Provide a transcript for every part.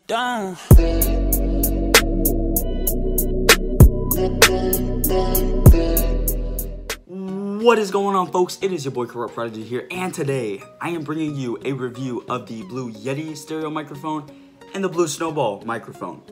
Done. What is going on, folks? It is your boy CorruptProdigy here, and today I am bringing you a review of the Blue Yeti stereo microphone and the Blue Snowball microphone.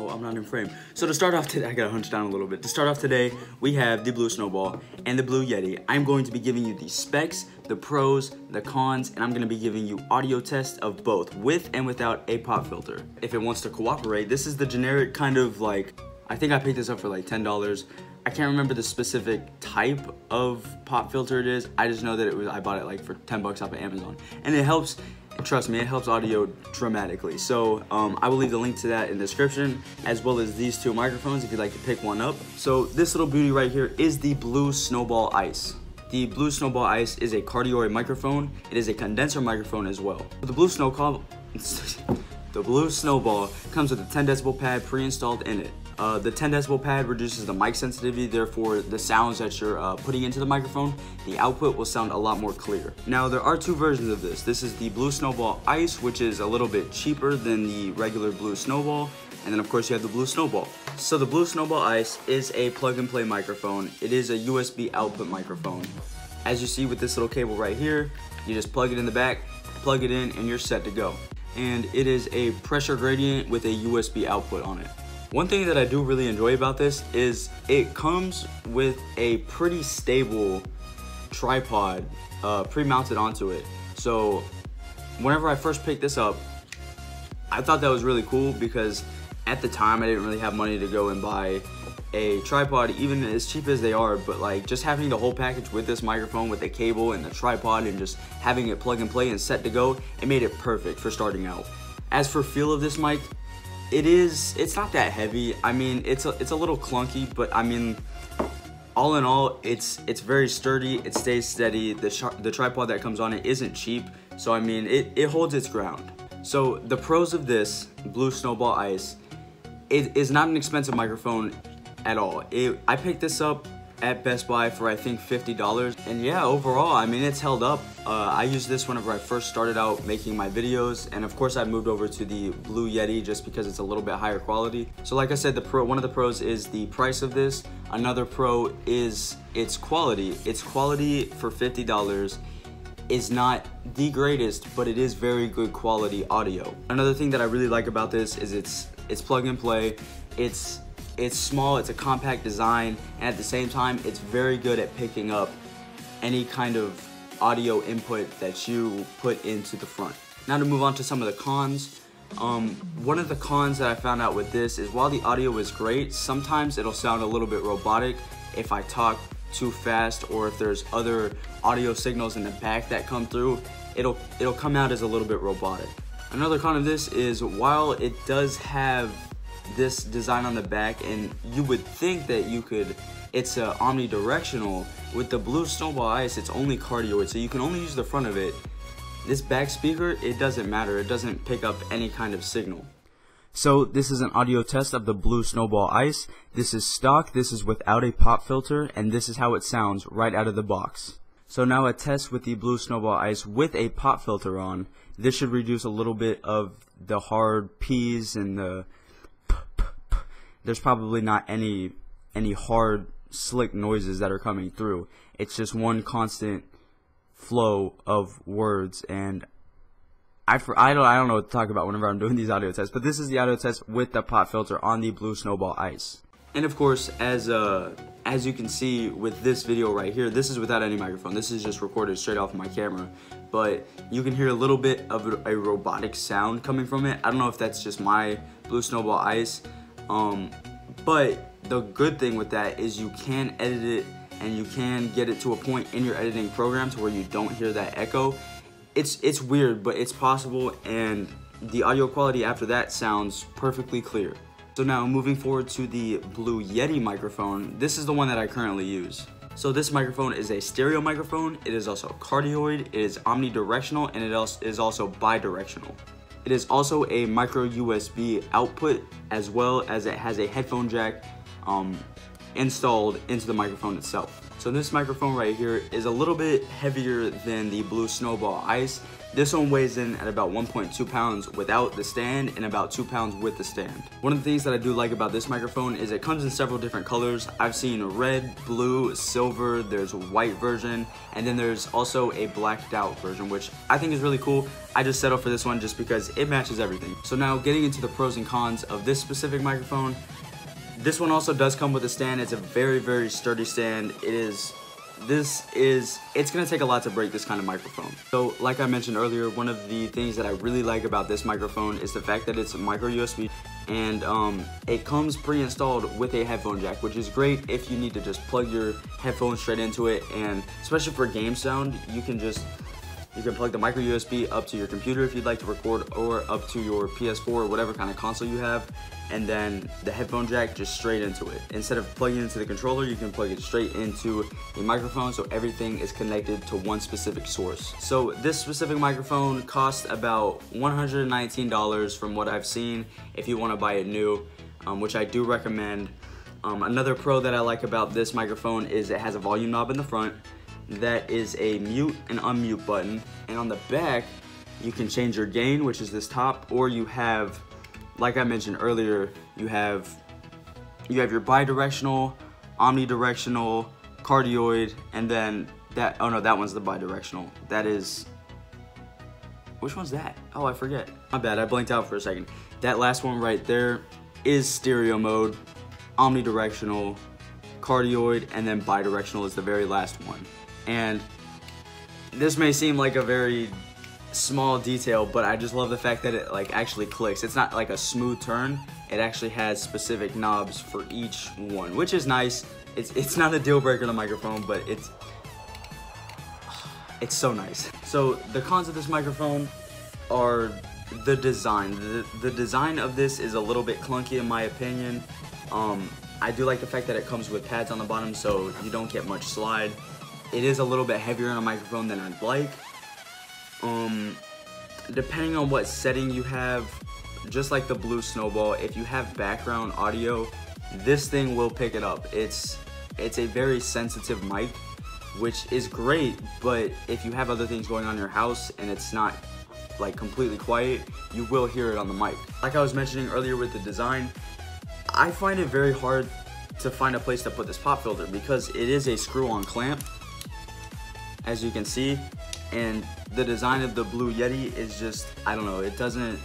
Oh, I'm not in frame. So to start off today, I gotta hunch down a little bit. To start off today, we have the Blue Snowball and the Blue Yeti. I'm going to be giving you the specs, the pros, the cons, and I'm gonna be giving you audio tests of both, with and without a pop filter. If it wants to cooperate, this is the generic kind of like, I think I picked this up for like $10. I can't remember the specific type of pop filter it is. I just know that I bought it like for 10 bucks off of Amazon. And it helps, trust me, it helps audio dramatically. So I will leave the link to that in the description, as well as these two microphones if you'd like to pick one up. So this little beauty right here is the Blue Snowball Ice. The Blue Snowball Ice is a cardioid microphone. It is a condenser microphone as well. The Blue Snowball comes with a 10 decibel pad pre-installed in it. The 10 decibel pad reduces the mic sensitivity, therefore the sounds that you're putting into the microphone, the output will sound a lot more clear. Now there are two versions of this. This is the Blue Snowball Ice, which is a little bit cheaper than the regular Blue Snowball, and then of course you have the Blue Snowball. So the Blue Snowball Ice is a plug and play microphone. It is a USB output microphone. As you see with this little cable right here, you just plug it in the back, plug it in, and you're set to go. And it is a pressure gradient with a USB output on it. One thing that I do really enjoy about this is it comes with a pretty stable tripod pre-mounted onto it. So whenever I first picked this up, I thought that was really cool because at the time I didn't really have money to go and buy a tripod, even as cheap as they are, but like just having the whole package with this microphone, with the cable and the tripod, and just having it plug and play and set to go, it made it perfect for starting out. As for feel of this mic, it's not that heavy. I mean, it's a little clunky, but I mean, all in all, it's very sturdy. It stays steady. The tripod that comes on it isn't cheap, so I mean, it holds its ground. So the pros of this Blue Snowball Ice, it is not an expensive microphone at all. I picked this up at Best Buy for I think $50, and yeah, overall, I mean, it's held up. I used this whenever I first started out making my videos, and of course I moved over to the Blue Yeti just because it's a little bit higher quality. So like I said, one of the pros is the price of this. Another pro is its quality. Its quality for $50 is not the greatest, but it is very good quality audio. Another thing that I really like about this is it's plug and play. It's small, it's a compact design, and at the same time, it's very good at picking up any kind of audio input that you put into the front. Now to move on to some of the cons. One of the cons that I found out with this is while the audio is great, sometimes it'll sound a little bit robotic if I talk too fast, or if there's other audio signals in the back that come through, it'll come out as a little bit robotic. Another con of this is while it does have this design on the back, and you would think that it's omnidirectional, with the Blue Snowball Ice it's only cardioid, so you can only use the front of it. This back speaker, it doesn't matter, it doesn't pick up any kind of signal. So this is an audio test of the Blue Snowball Ice. This is stock, this is without a pop filter, and this is how it sounds right out of the box. So now a test with the Blue Snowball Ice with a pop filter on. This should reduce a little bit of the hard P's and the there's probably not any hard slick noises that are coming through. It's just one constant flow of words, and I don't know what to talk about whenever I'm doing these audio tests, but this is the audio test with the pop filter on the Blue Snowball Ice. And of course, as you can see with this video right here, this is without any microphone. This is just recorded straight off my camera, but you can hear a little bit of a robotic sound coming from it. I don't know if that's just my Blue Snowball Ice. But the good thing with that is you can edit it, and you can get it to a point in your editing program to where you don't hear that echo. It's weird, but it's possible, and the audio quality after that sounds perfectly clear. So now moving forward to the Blue Yeti microphone, this is the one that I currently use. So this microphone is a stereo microphone, it is also cardioid, it is omnidirectional, and it is also bidirectional. It is also a micro USB output, as well as it has a headphone jack installed into the microphone itself. So this microphone right here is a little bit heavier than the blue Snowball Ice. This one weighs in at about 1.2 pounds without the stand and about 2 pounds with the stand. One of the things that I do like about this microphone is it comes in several different colors. I've seen red, blue, silver, there's a white version, and then there's also a blacked out version, which I think is really cool. I just settled for this one just because it matches everything. So now getting into the pros and cons of this specific microphone. This one also does come with a stand. It's a very, very sturdy stand. It's gonna take a lot to break this kind of microphone. So like I mentioned earlier, one of the things that I really like about this microphone is the fact that it's a micro USB, and it comes pre-installed with a headphone jack, which is great if you need to just plug your headphones straight into it. And especially for game sound, you can plug the micro USB up to your computer if you'd like to record, or up to your PS4 or whatever kind of console you have, and then the headphone jack just straight into it. Instead of plugging it into the controller, you can plug it straight into the microphone, so everything is connected to one specific source. So this specific microphone costs about $119 from what I've seen if you want to buy it new, which I do recommend. Another pro that I like about this microphone is it has a volume knob in the front. That is a mute and unmute button, and on the back you can change your gain, which is this top, or you have, like I mentioned earlier, you have your bidirectional, omnidirectional, cardioid, and then that, oh no, that one's the bidirectional. That is, which one's that? Oh, I forget. My bad, I blanked out for a second. That last one right there is stereo mode, omnidirectional, cardioid, and then bidirectional is the very last one. And this may seem like a very small detail, but I just love the fact that it like actually clicks. It's not like a smooth turn. It actually has specific knobs for each one, which is nice. It's not a deal breaker on the microphone, but it's so nice. So the cons of this microphone are the design. The design of this is a little bit clunky in my opinion. I do like the fact that it comes with pads on the bottom, so you don't get much slide. It is a little bit heavier on a microphone than I'd like. Depending on what setting you have, just like the blue Snowball, if you have background audio, this thing will pick it up. It's a very sensitive mic, which is great, but if you have other things going on in your house and it's not like completely quiet, you will hear it on the mic. Like I was mentioning earlier with the design, I find it very hard to find a place to put this pop filter because it is a screw-on clamp, as you can see, and the design of the blue Yeti is just, I don't know, it doesn't,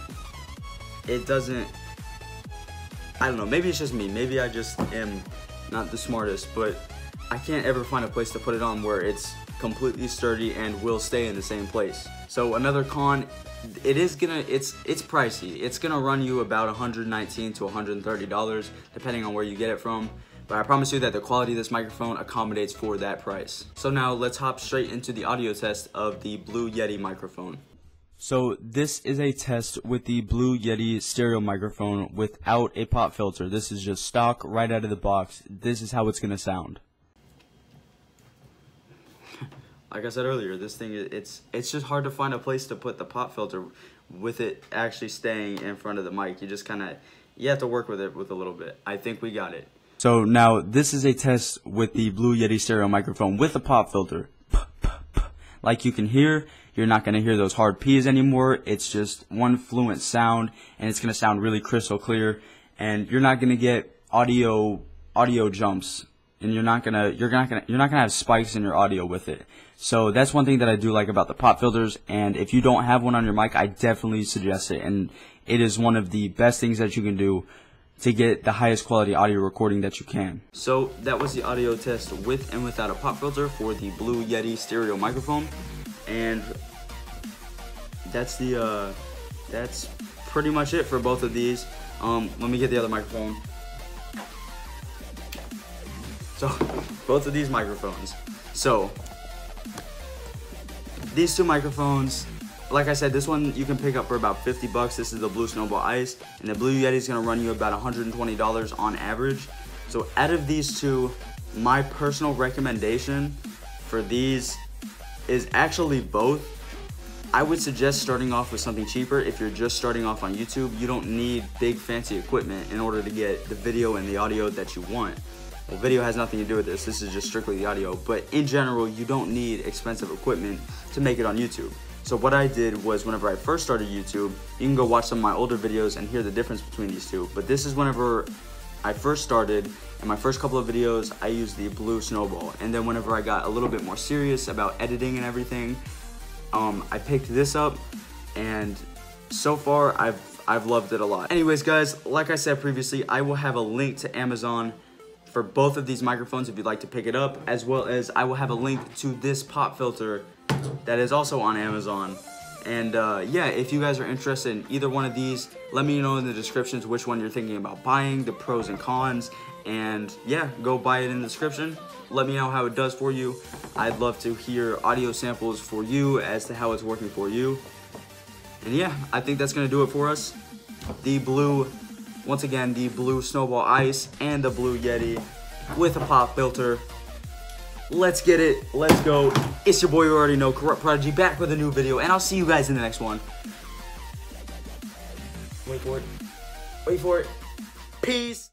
I don't know, maybe it's just me, maybe I just am not the smartest, but I can't ever find a place to put it on where it's completely sturdy and will stay in the same place. So another con, it's pricey. It's gonna run you about $119 to $130 depending on where you get it from. But I promise you that the quality of this microphone accommodates for that price. So now let's hop straight into the audio test of the Blue Yeti microphone. So this is a test with the Blue Yeti stereo microphone without a pop filter. This is just stock right out of the box. This is how it's gonna sound. Like I said earlier, this thing, it's just hard to find a place to put the pop filter with it actually staying in front of the mic. You just you have to work with it with a little bit. I think we got it. So now this is a test with the Blue Yeti stereo microphone with a pop filter. Like you can hear, you're not going to hear those hard P's anymore. It's just one fluent sound, and it's going to sound really crystal clear, and you're not going to get audio jumps, and you're not going to have spikes in your audio with it. So that's one thing that I do like about the pop filters, and if you don't have one on your mic, I definitely suggest it, and it is one of the best things that you can do to get the highest quality audio recording that you can. So that was the audio test with and without a pop filter for the Blue Yeti stereo microphone, and that's pretty much it for both of these. Let me get the other microphone. So both of these microphones. So these two microphones, like I said, this one you can pick up for about 50 bucks. This is the Blue Snowball Ice, and the Blue Yeti is gonna run you about $120 on average. So out of these two, my personal recommendation for these is actually both. I would suggest starting off with something cheaper if you're just starting off on YouTube. You don't need big fancy equipment in order to get the video and the audio that you want. Well, video has nothing to do with this. This is just strictly the audio. But in general, you don't need expensive equipment to make it on YouTube. So what I did was, whenever I first started YouTube, you can go watch some of my older videos and hear the difference between these two. But this is whenever I first started. In my first couple of videos, I used the blue Snowball. And then whenever I got a little bit more serious about editing and everything, I picked this up, and so far I've loved it a lot. Anyways, guys, like I said previously, I will have a link to Amazon for both of these microphones if you'd like to pick it up, as well as I will have a link to this pop filter that is also on Amazon. And yeah, if you guys are interested in either one of these, let me know in the descriptions which one you're thinking about buying, the pros and cons, and yeah, go buy it in the description. Let me know how it does for you. I'd love to hear audio samples for you as to how it's working for you. And yeah, I think that's gonna do it for us. The blue, once again, the blue Snowball Ice and the blue Yeti with a pop filter. Let's get it, let's go. It's your boy you already know, CorruptProdigy, back with a new video, and I'll see you guys in the next one. Wait for it. Wait for it. Peace.